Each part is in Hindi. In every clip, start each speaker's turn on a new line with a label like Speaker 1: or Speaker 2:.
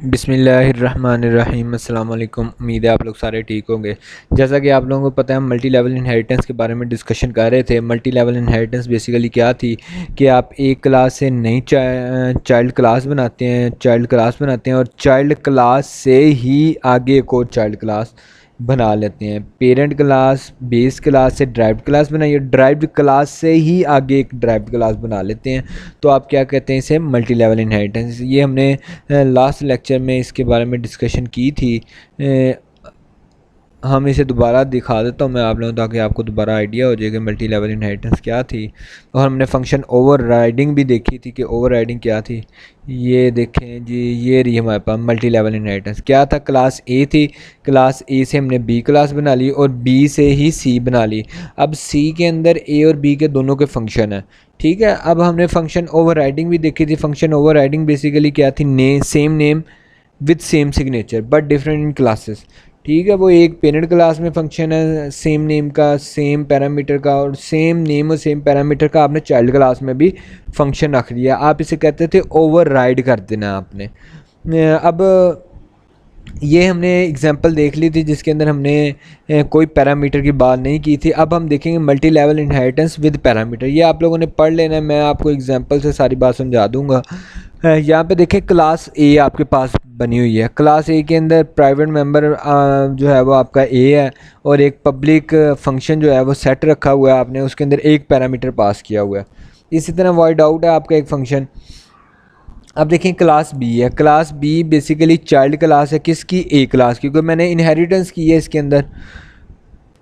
Speaker 1: बिस्मिल्लाहिर्रहमानिर्रहीम। अस्सलाम वालेकुम। उम्मीद है आप लोग सारे ठीक होंगे। जैसा कि आप लोगों को पता है, हम मल्टी लेवल इनहेरिटेंस के बारे में डिस्कशन कर रहे थे। मल्टी लेवल इनहेरिटेंस बेसिकली क्या थी कि आप एक क्लास से नई चाइल्ड क्लास बनाते हैं और चाइल्ड क्लास से ही आगे एक और चाइल्ड क्लास बना लेते हैं। पेरेंट क्लास बेस क्लास से ड्राइव्ड क्लास बनाइए, ड्राइव्ड क्लास से ही आगे एक ड्राइव्ड क्लास बना लेते हैं। तो आप क्या कहते हैं, इसे मल्टी लेवल इनहेरिटेंस। ये हमने लास्ट लेक्चर में इसके बारे में डिस्कशन की थी। हम इसे दोबारा दिखा देता हूँ मैं आप लोगों, ताकि आपको दोबारा आइडिया हो जाए कि मल्टी लेवल इनहेरिटेंस क्या थी। और हमने फंक्शन ओवरराइडिंग भी देखी थी कि ओवरराइडिंग क्या थी। ये देखें जी, ये रही हमारे पास मल्टी लेवल इनहेरिटेंस। क्या था, क्लास ए थी, क्लास ए से हमने बी क्लास बना ली और बी से ही सी बना ली। अब सी के अंदर ए और बी के दोनों के फंक्शन हैं, ठीक है। अब हमने फंक्शन ओवरराइडिंग भी देखी थी। फंक्शन ओवरराइडिंग बेसिकली क्या थी, same name with same signature but different in classes, ठीक है। वो एक पेरेंट क्लास में फंक्शन है सेम नेम का, सेम पैरामीटर का, और सेम नेम और सेम पैरामीटर का आपने चाइल्ड क्लास में भी फंक्शन रख दिया। आप इसे कहते थे ओवरराइड कर देना आपने। अब ये हमने एग्जांपल देख ली थी जिसके अंदर हमने कोई पैरामीटर की बात नहीं की थी। अब हम देखेंगे multi level inheritance with parameter. ये आप लोगों ने पढ़ लेना है, मैं आपको एग्जांपल से सारी बात समझा दूंगा। यहाँ पे देखें, क्लास ए आपके पास बनी हुई है। क्लास ए के अंदर प्राइवेट मेंबर जो है वो आपका ए है, और एक पब्लिक फंक्शन जो है वो सेट रखा हुआ है आपने, उसके अंदर एक पैरामीटर पास किया हुआ है। इसी तरह वॉइड आउट है आपका एक फंक्शन। अब देखें, क्लास बी है। Class B basically child class है किसकी, ए क्लास की, क्योंकि मैंने इनहेरिटेंस की है इसके अंदर।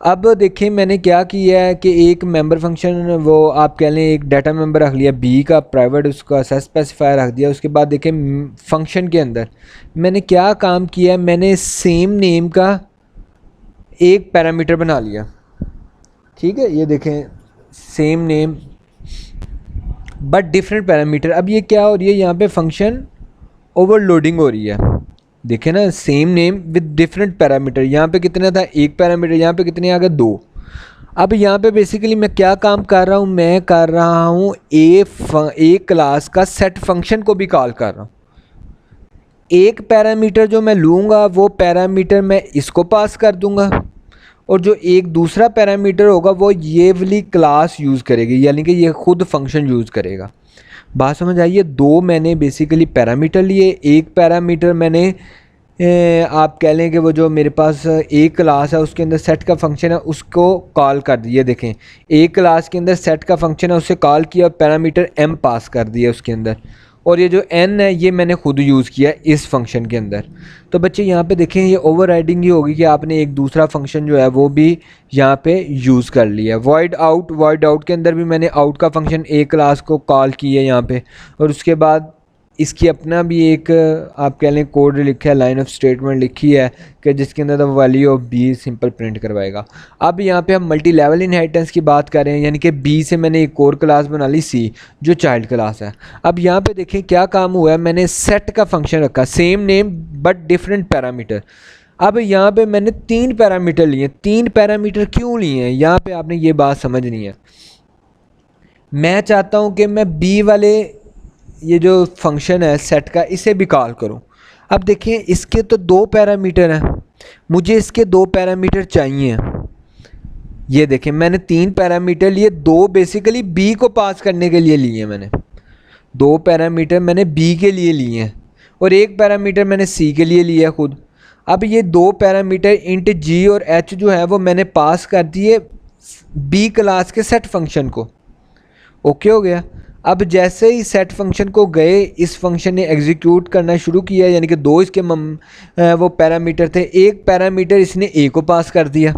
Speaker 1: अब देखें मैंने क्या किया है कि एक मेंबर फंक्शन, वो आप कह लें एक डाटा मेंबर रख लिया बी का, प्राइवेट उसका स्पेसिफायर रख दिया। उसके बाद देखें फंक्शन के अंदर मैंने क्या काम किया है, मैंने सेम नेम का एक पैरामीटर बना लिया, ठीक है। ये देखें, same name but different parameter. अब ये क्या हो रही है, यहाँ पे फंक्शन ओवरलोडिंग हो रही है। देखें ना, same name with different parameter. यहाँ पे कितना था, एक पैरामीटर, यहाँ पे कितने आ गए, दो। अब यहाँ पे बेसिकली मैं क्या काम कर रहा हूँ, मैं कर रहा हूँ ए क्लास का सेट फंक्शन को भी कॉल कर रहा हूँ। एक पैरामीटर जो मैं लूँगा वो पैरामीटर मैं इसको पास कर दूँगा, और जो एक दूसरा पैरामीटर होगा वो ये वाली क्लास यूज़ करेगी, यानी कि ये खुद फंक्शन यूज़ करेगा। बात समझ आइए। दो मैंने बेसिकली पैरामीटर लिए। एक पैरामीटर मैंने आप कह लें कि वो जो मेरे पास एक क्लास है उसके अंदर सेट का फंक्शन है उसको कॉल कर दिया। देखें, एक क्लास के अंदर सेट का फंक्शन है, उससे कॉल किया, पैरामीटर m पास कर दिया उसके अंदर, और ये जो n है ये मैंने खुद यूज़ किया इस फंक्शन के अंदर। तो बच्चे यहाँ पे देखें, ये ओवरराइडिंग ही होगी कि आपने एक दूसरा फंक्शन जो है वो भी यहाँ पे यूज़ कर लिया। वॉइड आउट के अंदर भी मैंने आउट का फंक्शन ए क्लास को कॉल किया यहाँ पे, और उसके बाद इसकी अपना भी एक आप कह लें कोड लिखा है, लाइन ऑफ स्टेटमेंट लिखी है कि जिसके अंदर value of B simple print करवाएगा। अब यहाँ पे हम मल्टी लेवल इनहेरिटेंस की बात कर रहे हैं, यानी कि बी से मैंने एक और क्लास बना ली सी, जो चाइल्ड क्लास है। अब यहाँ पे देखें क्या काम हुआ है, मैंने सेट का फंक्शन रखा, same name but different parameter. अब यहाँ पे मैंने तीन पैरामीटर लिए। तीन पैरामीटर क्यों लिए हैं, यहाँ पे आपने ये बात समझनी है। मैं चाहता हूँ कि मैं बी वाले ये जो फंक्शन है सेट का, इसे भी कॉल करूं। अब देखें, इसके तो दो पैरामीटर हैं, मुझे इसके दो पैरामीटर चाहिए। ये देखें, मैंने तीन पैरामीटर लिए, दो बेसिकली बी को पास करने के लिए लिए। मैंने दो पैरामीटर मैंने बी के लिए लिए हैं, और एक पैरामीटर मैंने सी के लिए लिया खुद। अब ये दो पैरामीटर इंट जी और एच जो है वो मैंने पास कर दिए बी क्लास के सेट फंक्शन को। ओके हो गया। अब जैसे ही सेट फंक्शन को गए, इस फंक्शन ने एग्जीक्यूट करना शुरू किया, यानी कि दो इसके वो पैरामीटर थे। एक पैरामीटर इसने ए को पास कर दिया,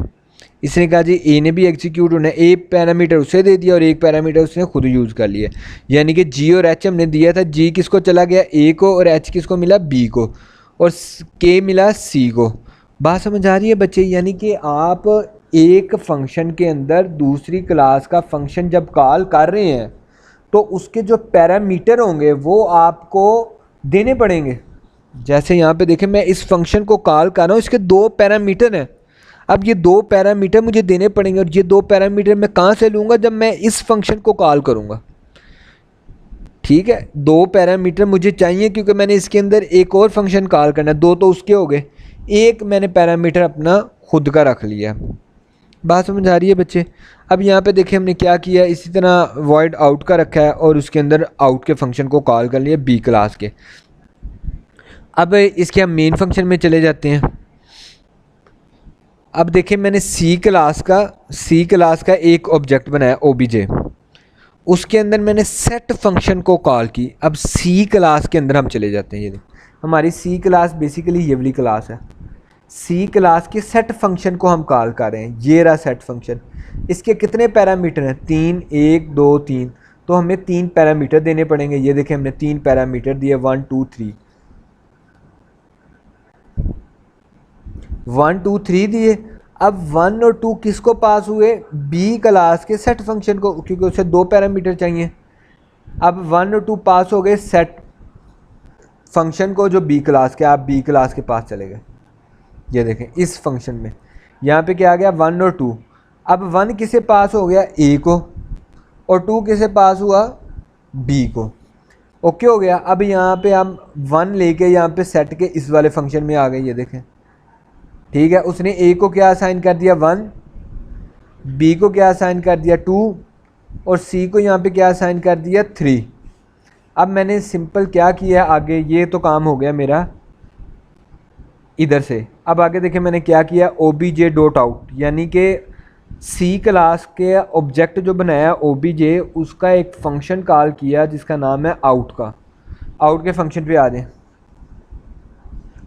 Speaker 1: इसने कहा जी ए ने भी एग्जीक्यूट होना है, ए पैरामीटर उसे दे दिया और एक पैरामीटर उसने खुद यूज़ कर लिया। यानी कि जी और एच हमने दिया था, जी किसको चला गया, ए को, और एच किसको मिला, बी को, और के मिला सी को। बात समझ आ रही है बच्चे। यानी कि आप एक फंक्शन के अंदर दूसरी क्लास का फंक्शन जब कॉल कर रहे हैं तो उसके जो पैरामीटर होंगे वो आपको देने पड़ेंगे। जैसे यहाँ पे देखें, मैं इस फंक्शन को कॉल कर रहा हूँ, इसके दो पैरामीटर हैं। अब ये दो पैरामीटर मुझे देने पड़ेंगे, और ये दो पैरामीटर मैं कहाँ से लूँगा, जब मैं इस फंक्शन को कॉल करूँगा, ठीक है, 2 पैरामीटर मुझे चाहिए क्योंकि मैंने इसके अंदर एक और फंक्शन कॉल करना है, 2 तो उसके हो गए, एक मैंने पैरामीटर अपना खुद का रख लिया। बात समझ आ रही है बच्चे? अब यहाँ पे देखिए हमने क्या किया, इसी तरह वॉइड आउट का रखा है और उसके अंदर आउट के फंक्शन को कॉल कर लिया बी क्लास के। अब इसके हम मेन फंक्शन में चले जाते हैं। अब देखिए मैंने सी क्लास का एक ऑब्जेक्ट बनाया ओबीजे, उसके अंदर मैंने सेट फंक्शन को कॉल की। अब सी क्लास के अंदर हम चले जाते हैं। ये हमारी सी क्लास बेसिकली ये वाली क्लास है। सी क्लास के सेट फंक्शन को हम कॉल कर रहे हैं, ये रहा सेट फंक्शन। इसके कितने पैरामीटर हैं? 3, 1, 2, 3। तो हमें 3 पैरामीटर देने पड़ेंगे। ये देखें हमने 3 पैरामीटर दिए, 1, 2, 3, 1, 2, 3 दिए। अब 1 और 2 किसको पास हुए? बी क्लास के सेट फंक्शन को, क्योंकि उसे 2 पैरामीटर चाहिए। अब 1 और 2 पास हो गए सेट फंक्शन को जो बी क्लास के, आप बी क्लास के पास चले गए। ये देखें इस फंक्शन में यहाँ पे क्या आ गया? 1 और 2। अब 1 किसे पास हो गया? ए को, और 2 किसे पास हुआ? बी को। ओके हो गया। अब यहाँ पे हम 1 लेके यहाँ पे सेट के इस वाले फंक्शन में आ गए। ये देखें, ठीक है, उसने ए को क्या असाइन कर दिया? 1, बी को क्या असाइन कर दिया? 2, और सी को यहाँ पे क्या असाइन कर दिया? 3। अब मैंने सिंपल क्या किया आगे, ये तो काम हो गया मेरा इधर से। अब आगे देखिए मैंने क्या किया, ओबीजे डॉट आउट, यानी कि सी क्लास के ऑब्जेक्ट जो बनाया ओबीजे, उसका एक फंक्शन कॉल किया जिसका नाम है आउट का। आउट के फंक्शन पे आ जाए,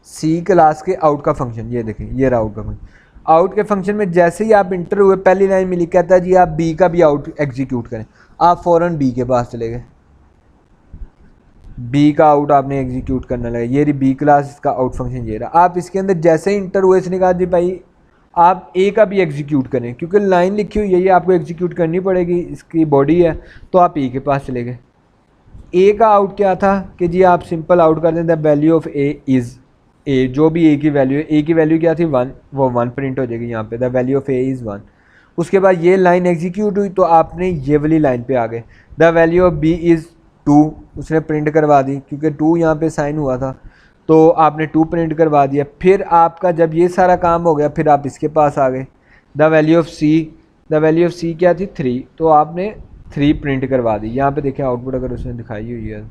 Speaker 1: सी क्लास के आउट का फंक्शन, ये देखें ये रहा आउट का फंक्शन। आउट के फंक्शन में जैसे ही आप इंटर हुए, पहली लाइन में लिखा था जी आप बी का भी आउट एग्जीक्यूट करें, आप फ़ौरन बी के पास चले गए, बी का आउट आपने एग्जीक्यूट करने लगा। ये रही बी क्लास, इसका आउट फंक्शन ये रहा। आप इसके अंदर जैसे ही इंटर हुए, इसने कहा जी भाई आप ए का भी एग्जीक्यूट करें, क्योंकि लाइन लिखी हुई है ये आपको एग्जीक्यूट करनी पड़ेगी, इसकी बॉडी है, तो आप ए के पास चले गए। ए का आउट क्या था कि जी आप सिंपल आउट कर दें the value of A is a, जो भी ए की वैल्यू है, ए की वैल्यू क्या थी? 1, वो 1 प्रिंट हो जाएगी यहाँ पे, the value of A is 1। उसके बाद ये लाइन एग्जीक्यूट हुई तो आपने ये वाली लाइन पे आ गए, the value of B is 2, उसने प्रिंट करवा दी क्योंकि 2 यहाँ पे साइन हुआ था, तो आपने 2 प्रिंट करवा दिया। फिर आपका जब ये सारा काम हो गया, फिर आप इसके पास आ गए, द वैल्यू ऑफ सी क्या थी? 3, तो आपने 3 प्रिंट करवा दी। यहाँ पे देखें आउटपुट अगर उसने दिखाई हुई है,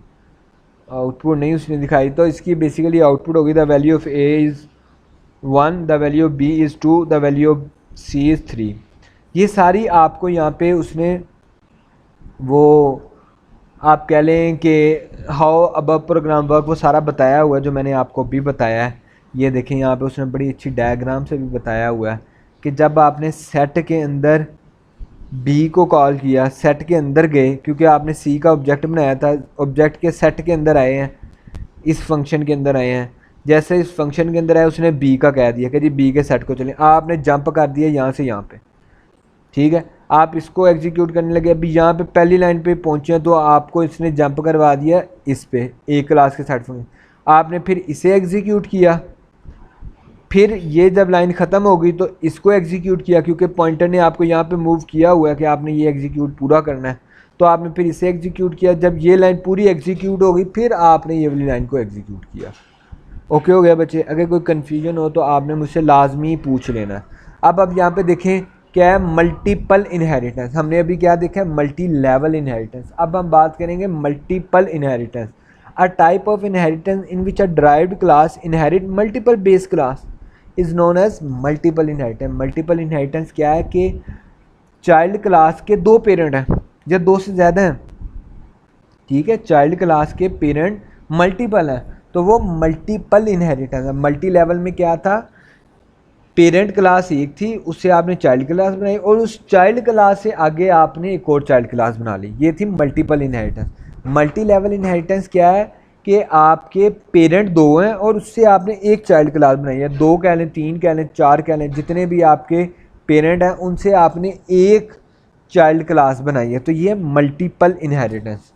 Speaker 1: आउटपुट नहीं उसने दिखाई, तो इसकी बेसिकली आउटपुट होगी the value of A is 1, the value of B is 2, the value of C is 3। ये सारी आपको यहाँ पे उसने वो आप कह लें कि हाउ अब प्रोग्राम वर्क वो सारा बताया हुआ है जो मैंने आपको भी बताया है। ये देखें यहाँ पे उसने बड़ी अच्छी डायग्राम से भी बताया हुआ है कि जब आपने सेट के अंदर बी को कॉल किया, सेट के अंदर गए, क्योंकि आपने सी का ऑब्जेक्ट बनाया था, ऑब्जेक्ट के सेट के अंदर आए हैं, इस फंक्शन के अंदर आए हैं। जैसे इस फंक्शन के अंदर आए उसने बी का कह दिया कि जी बी के सेट को चलें, आपने जंप कर दिया यहाँ से यहाँ पे, ठीक है, आप इसको एग्जीक्यूट करने लगे। अभी यहाँ पे पहली लाइन पे पहुँचे तो आपको इसने जंप करवा दिया इस पे, ए क्लास के सेट फंक्शन, आपने फिर इसे एग्जीक्यूट किया, फिर ये जब लाइन ख़त्म हो गई तो इसको एग्जीक्यूट किया, क्योंकि पॉइंटर ने आपको यहाँ पे मूव किया हुआ है कि आपने ये एग्जीक्यूट पूरा करना है, तो आपने फिर इसे एग्जीक्यूट किया। जब ये लाइन पूरी एग्जीक्यूट हो गई फिर आपने ये वाली लाइन को एग्जीक्यूट किया। ओके हो गया बच्चे? अगर कोई कन्फ्यूजन हो तो आपने मुझसे लाजमी पूछ लेना है। अब यहाँ पे देखें क्या है, मल्टीपल इनहेरिटेंस। हमने अभी क्या देखा है? Multi level inheritance. अब हम बात करेंगे multiple inheritance. A type of inheritance in which a derived class inherit multiple base class is known as multiple inheritance. Multiple inheritance क्या है कि चाइल्ड क्लास के 2 पेरेंट हैं या 2 से ज़्यादा हैं, ठीक है, चाइल्ड क्लास के पेरेंट मल्टीपल हैं, तो वो मल्टीपल इनहेरिटेंस है। मल्टी लेवल में क्या था? पेरेंट क्लास एक थी, उससे आपने चाइल्ड क्लास बनाई और उस चाइल्ड क्लास से आगे आपने एक और चाइल्ड क्लास बना ली, ये थी multiple inheritance. Multi level inheritance क्या है कि आपके पेरेंट 2 हैं और उससे आपने एक चाइल्ड क्लास बनाई है, 2 कह लें, 3 कह लें, 4 कह लें, जितने भी आपके पेरेंट हैं उनसे आपने एक चाइल्ड क्लास बनाई है, तो ये मल्टीपल इनहेरिटेंस।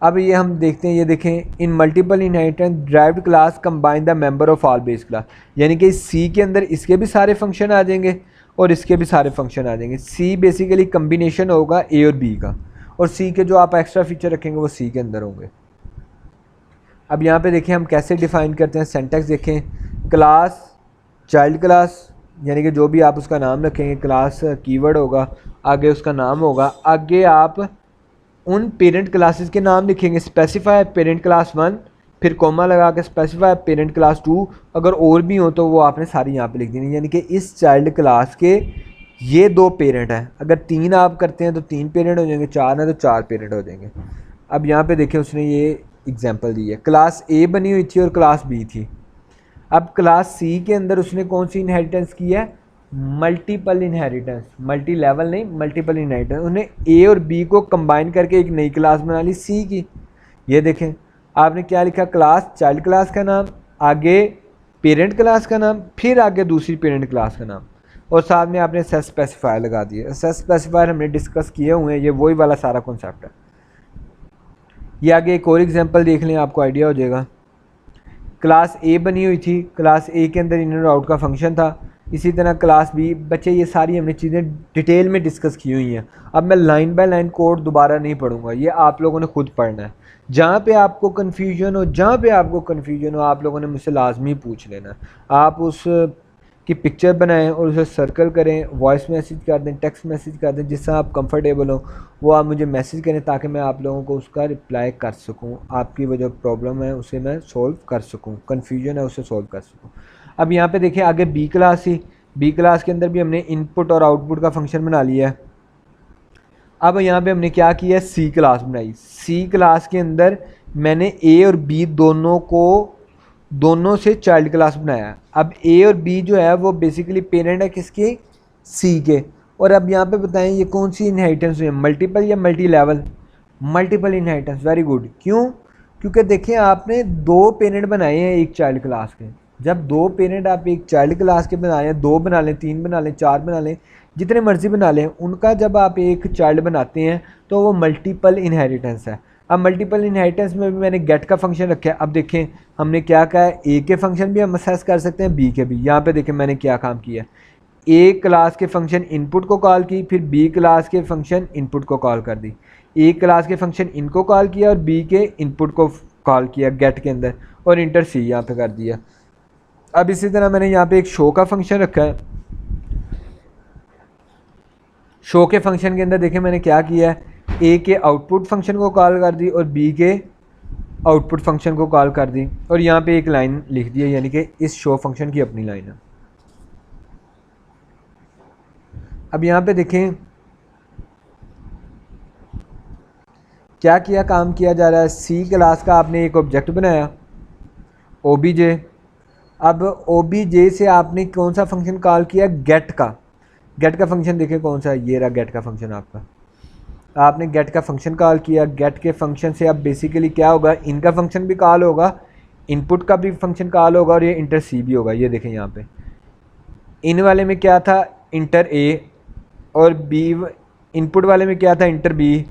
Speaker 1: अब ये हम देखते हैं, ये देखें, इन multiple inheritance derived class combine the member of all base class, यानी कि सी के अंदर इसके भी सारे फंक्शन आ जाएंगे और इसके भी सारे फंक्शन आ जाएंगे। सी बेसिकली कम्बिनेशन होगा ए और बी का, और सी के जो आप एक्स्ट्रा फीचर रखेंगे वो सी के अंदर होंगे। अब यहाँ पे देखें हम कैसे डिफ़ाइन करते हैं, सिंटैक्स देखें। क्लास चाइल्ड क्लास यानी कि जो भी आप उसका नाम रखेंगे, क्लास कीवर्ड होगा, आगे उसका नाम होगा, आगे आप उन पेरेंट क्लासेस के नाम लिखेंगे, स्पेसिफाई पेरेंट क्लास 1, फिर कोमा लगा के स्पेसिफाई पेरेंट क्लास 2, अगर और भी हो तो वो आपने सारी यहाँ पे लिख देनी। यानी कि इस चाइल्ड क्लास के ये 2 पेरेंट हैं, अगर 3 आप करते हैं तो 3 पेरेंट हो जाएंगे, 4 हैं तो 4 पेरेंट हो जाएंगे। अब यहाँ पे देखें उसने ये एग्जांपल दी है, क्लास ए बनी हुई थी और क्लास बी थी। अब क्लास सी के अंदर उसने कौन सी इनहेरिटेंस की है, मल्टीपल इनहेरिटेंस, मल्टी लेवल नहीं, मल्टीपल इनहेरिटेंस। उन्हें ए और बी को कंबाइन करके एक नई क्लास बना ली सी की। ये देखें आपने क्या लिखा, क्लास चाइल्ड क्लास का नाम, आगे पेरेंट क्लास का नाम, फिर आगे दूसरी पेरेंट क्लास का नाम, और साथ में आपने सेट स्पेसिफायर लगा दिए। सेट स्पेसिफायर हमने डिस्कस किए हुए हैं, ये वही वाला सारा कॉन्सेप्ट है। ये आगे एक और एग्जांपल देख लें, आपको आइडिया हो जाएगा। क्लास ए बनी हुई थी, क्लास ए के अंदर इन और आउट का फंक्शन था। इसी तरह क्लास बी, बच्चे ये सारी हमने चीज़ें डिटेल में डिस्कस की हुई हैं। अब मैं लाइन बाय लाइन कोड दोबारा नहीं पढ़ूंगा, ये आप लोगों ने खुद पढ़ना है। जहाँ पे आपको कन्फ्यूजन हो, आप लोगों ने मुझसे लाजमी पूछ लेना है। आप उस की पिक्चर बनाएं और उसे सर्कल करें, वॉइस मैसेज कर दें, टेक्स्ट मैसेज कर दें, जिससे आप कंफर्टेबल हो वो आप मुझे मैसेज करें, ताकि मैं आप लोगों को उसका रिप्लाई कर सकूं, आपकी वो जो प्रॉब्लम है उसे मैं सोल्व कर सकूं, कन्फ्यूजन है उसे सोल्व कर सकूं। अब यहाँ पे देखिए आगे बी क्लास थी, बी क्लास के अंदर भी हमने इनपुट और आउटपुट का फंक्शन बना लिया है। अब यहाँ पे हमने क्या किया, सी क्लास बनाई। सी क्लास के अंदर मैंने ए और बी दोनों से चाइल्ड क्लास बनाया। अब ए और बी जो है वो बेसिकली पेरेंट है किसके, सी के। और अब यहाँ पे बताएं ये कौन सी इनहेरिटेंस हुई है, मल्टीपल या multi level, multiple inheritance. Very good. क्यों, क्योंकि देखिए आपने 2 पेरेंट बनाए हैं एक चाइल्ड क्लास के। जब 2 पेरेंट आप एक चाइल्ड क्लास के बनाए हैं, 2 बना लें, 3 बना लें, 4 बना लें, जितने मर्जी बना लें, उनका जब आप एक चाइल्ड बनाते हैं तो वो मल्टीपल इनहेरिटेंस है। अब मल्टीपल इनहेरिटेंस में भी मैंने गेट का फंक्शन रखा है। अब देखें हमने क्या कहा है, ए के फंक्शन भी हम असेस कर सकते हैं, बी के भी। यहाँ पे देखें मैंने क्या काम किया, ए क्लास के फंक्शन इनपुट को कॉल की, फिर बी क्लास के फंक्शन इनपुट को कॉल कर दी। ए क्लास के फंक्शन इनको कॉल किया और बी के इनपुट को कॉल किया गेट के अंदर, और इंटर सी यहाँ पे कर दिया। अब इसी तरह मैंने यहाँ पे एक शो का फंक्शन रखा है। शो के फंक्शन के अंदर देखें मैंने क्या किया है, ए के आउटपुट फंक्शन को कॉल कर दी और बी के आउटपुट फंक्शन को कॉल कर दी, और यहाँ पे एक लाइन लिख दी है, यानी कि इस शो फंक्शन की अपनी लाइन है। अब यहाँ पे देखें क्या किया, काम किया जा रहा है। सी क्लास का आपने एक ऑब्जेक्ट बनाया ओबीजे। अब ओबीजे से आपने कौन सा फंक्शन कॉल किया, गेट का। गेट का फंक्शन देखें कौन सा, ये रहा गेट का फंक्शन आपका। आपने गेट का फंक्शन कॉल किया, गेट के फंक्शन से अब बेसिकली क्या होगा, इनका फंक्शन भी कॉल होगा, इनपुट का भी फंक्शन कॉल होगा, और ये इंटर सी भी होगा। ये देखें यहाँ पे इन वाले में क्या था, इंटर ए, और बी इनपुट वाले में क्या था, इंटर बी,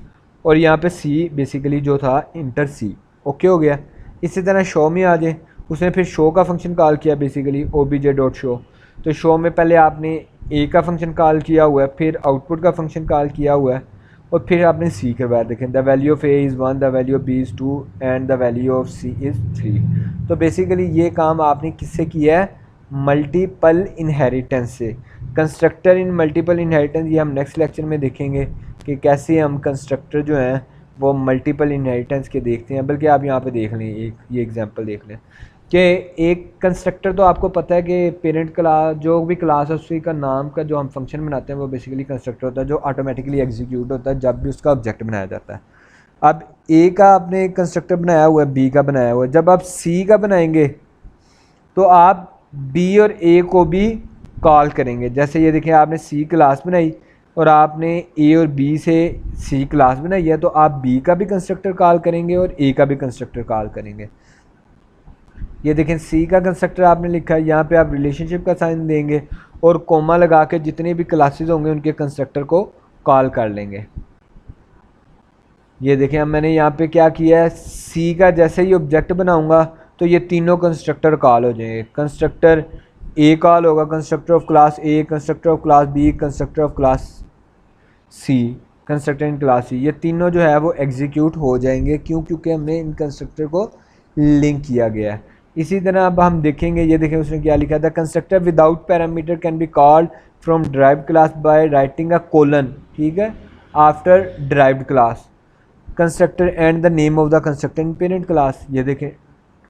Speaker 1: और यहाँ पे सी बेसिकली जो था इंटर सी। ओके हो गया। इसी तरह शो में आ जाए, उसने फिर शो का फंक्शन कॉल किया बेसिकली ओबीजे डॉट शो। तो शो में पहले आपने ए का फंक्शन कॉल किया हुआ है, फिर आउटपुट का फंक्शन कॉल किया हुआ है, और फिर आपने सी के बाद देखें the value of A is 1, the value of B is 2 the value value of C is 3। तो बेसिकली ये काम आपने किससे किया है, मल्टीपल इनहेरिटेंस से। कंस्ट्रक्टर इन मल्टीपल इनहेरिटेंस ये हम नेक्स्ट लेक्चर में देखेंगे कि कैसे हम कंस्ट्रक्टर जो हैं वो मल्टीपल इनहेरिटेंस के देखते हैं। बल्कि आप यहाँ पे देख लें, एक ये एग्जांपल देख लें कि एक कंस्ट्रक्टर तो आपको पता है कि पेरेंट क्लास जो भी क्लास है उसी का नाम का जो हम फंक्शन बनाते हैं वो बेसिकली कंस्ट्रक्टर होता है, जो ऑटोमेटिकली एग्जीक्यूट होता है जब भी उसका ऑब्जेक्ट बनाया जाता है। अब ए का आपने कंस्ट्रक्टर बनाया हुआ है, बी का बनाया हुआ है। जब आप सी का बनाएंगे तो आप बी और ए को भी कॉल करेंगे। जैसे ये देखिए आपने सी क्लास बनाई और आपने ए और बी से सी क्लास बनाई है, तो आप बी का भी कंस्ट्रक्टर कॉल करेंगे और ए का भी कंस्ट्रक्टर कॉल करेंगे। ये देखें सी का कंस्ट्रक्टर आपने लिखा है, यहाँ पे आप रिलेशनशिप का साइन देंगे और कोमा लगा के जितने भी क्लासेस होंगे उनके कंस्ट्रक्टर को कॉल कर लेंगे। ये देखें अब मैंने यहाँ पे क्या किया है, सी का जैसे ही ऑब्जेक्ट बनाऊंगा तो ये तीनों कंस्ट्रक्टर कॉल हो जाएंगे। कंस्ट्रक्टर ए कॉल होगा, constructor of class A, constructor of class B, constructor of class C, constructor in class C, ये तीनों जो है वो एग्जीक्यूट हो जाएंगे। क्यों? क्योंकि हमने इन कंस्ट्रक्टर को लिंक किया गया है। इसी तरह अब हम देखेंगे, ये देखें उसने क्या लिखा था, constructor without parameter can be called from derived class by writing a colon, ठीक है, after derived class constructor and the name of the constructor in parent class. ये देखें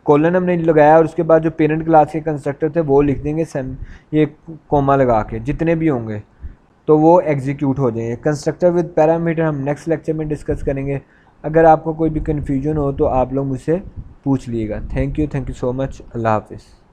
Speaker 1: कोलन हमने लगाया और उसके बाद जो पेरेंट क्लास के कंस्ट्रक्टर थे वो लिख देंगे सेम, ये कोमा लगा के जितने भी होंगे तो वो एग्जीक्यूट हो जाएंगे। कंस्ट्रक्टर विद पैरामीटर हम नेक्स्ट लेक्चर में डिस्कस करेंगे। अगर आपको कोई भी कन्फ्यूजन हो तो आप लोग मुझसे पूछ लीजिएगा। Thank you so much. अल्लाह हाफिज़।